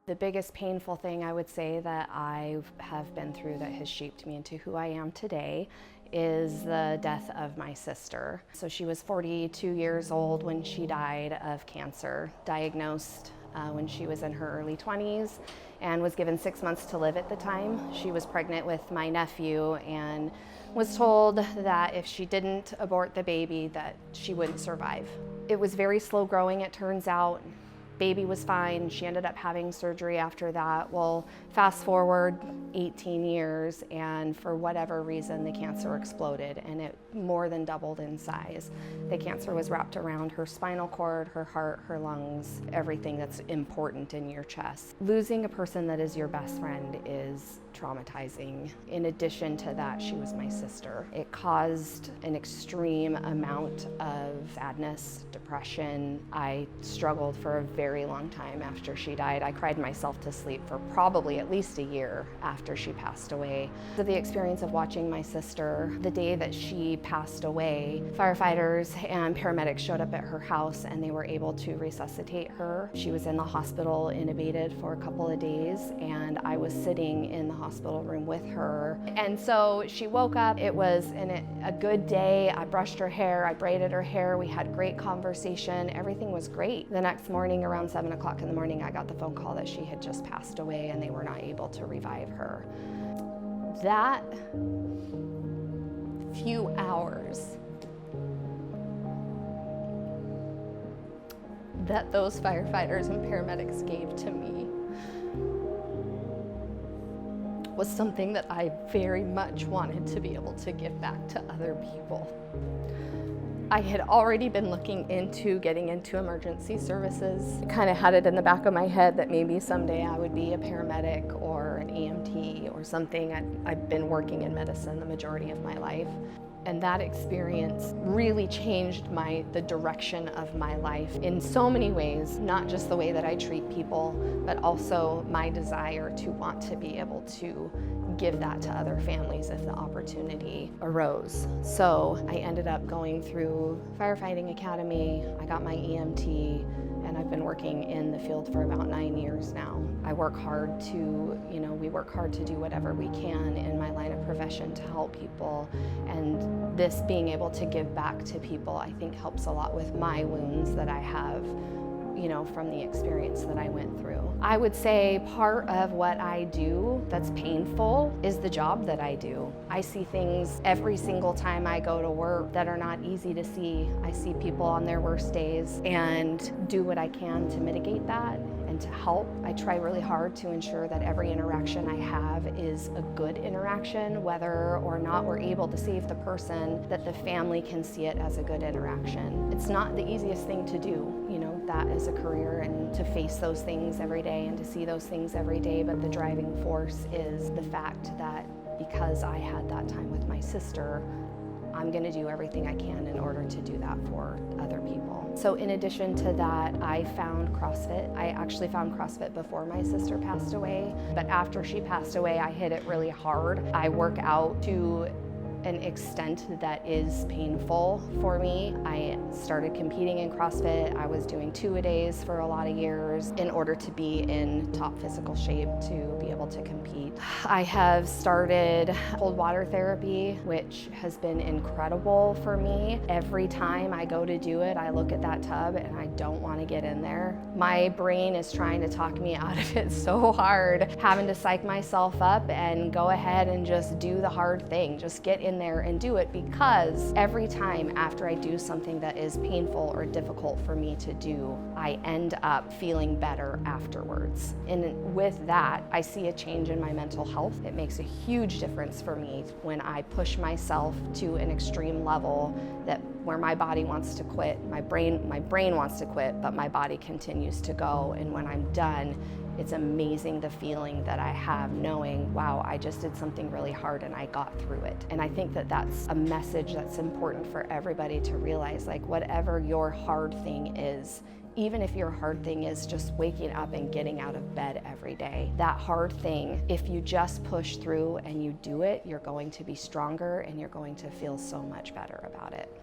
The biggest painful thing I would say that I have been through that has shaped me into who I am today is the death of my sister. So she was 42 years old when she died of cancer, diagnosed when she was in her early 20s and was given 6 months to live at the time. She was pregnant with my nephew and was told that if she didn't abort the baby that she wouldn't survive. It was very slow growing, it turns out. Baby was fine. She ended up having surgery after that. Well, fast forward 18 years, and for whatever reason, the cancer exploded and it more than doubled in size. The cancer was wrapped around her spinal cord, her heart, her lungs, everything that's important in your chest. Losing a person that is your best friend is traumatizing. In addition to that, she was my sister. It caused an extreme amount of sadness, depression. I struggled for a very long time after she died. I cried myself to sleep for probably at least a year after she passed away. So the experience of watching my sister, the day that she passed away, firefighters and paramedics showed up at her house and they were able to resuscitate her. She was in the hospital intubated for a couple of days, and I was sitting in the hospital room with her. And so she woke up. It was a good day. I brushed her hair, I braided her hair, we had great conversation, everything was great. The next morning around 7 o'clock in the morning, I got the phone call that she had just passed away and they were not able to revive her. That few hours that those firefighters and paramedics gave to me was something that I very much wanted to be able to give back to other people. I had already been looking into getting into emergency services. I kind of had it in the back of my head that maybe someday I would be a paramedic or an EMT or something. I've been working in medicine the majority of my life. And that experience really changed the direction of my life in so many ways, not just the way that I treat people, but also my desire to want to be able to give that to other families if the opportunity arose. So I ended up going through firefighting academy, I got my EMT, and I've been working in the field for about 9 years now. I work hard we work hard to do whatever we can in my line of profession to help people, and this being able to give back to people I think helps a lot with my wounds that I have from the experience that I went through. I would say part of what I do that's painful is the job that I do. I see things every single time I go to work that are not easy to see. I see people on their worst days and do what I can to mitigate that and to help. I try really hard to ensure that every interaction I have is a good interaction, whether or not we're able to save the person, that the family can see it as a good interaction. It's not the easiest thing to do, that is a career, and to face those things every day and to see those things every day, but the driving force is the fact that because I had that time with my sister, I'm going to do everything I can in order to do that for other people. So in addition to that, I found CrossFit. I actually found CrossFit before my sister passed away, but after she passed away, I hit it really hard. I work out to an extent that is painful for me. I started competing in CrossFit. I was doing 2-a-days for a lot of years in order to be in top physical shape to be able to compete. I have started cold water therapy, which has been incredible for me. Every time I go to do it, I look at that tub and I don't want to get in there. My brain is trying to talk me out of it so hard, having to psych myself up and go ahead and just do the hard thing, just get in there and do it, because every time after I do something that is painful or difficult for me to do, I end up feeling better afterwards. And with that, I see a change in my mental health. It makes a huge difference for me when I push myself to an extreme level where my body wants to quit, my brain wants to quit, but my body continues to go. And when I'm done, it's amazing the feeling that I have knowing, wow, I just did something really hard and I got through it. And I think that that's a message that's important for everybody to realize, like, whatever your hard thing is, even if your hard thing is just waking up and getting out of bed every day, that hard thing, if you just push through and you do it, you're going to be stronger and you're going to feel so much better about it.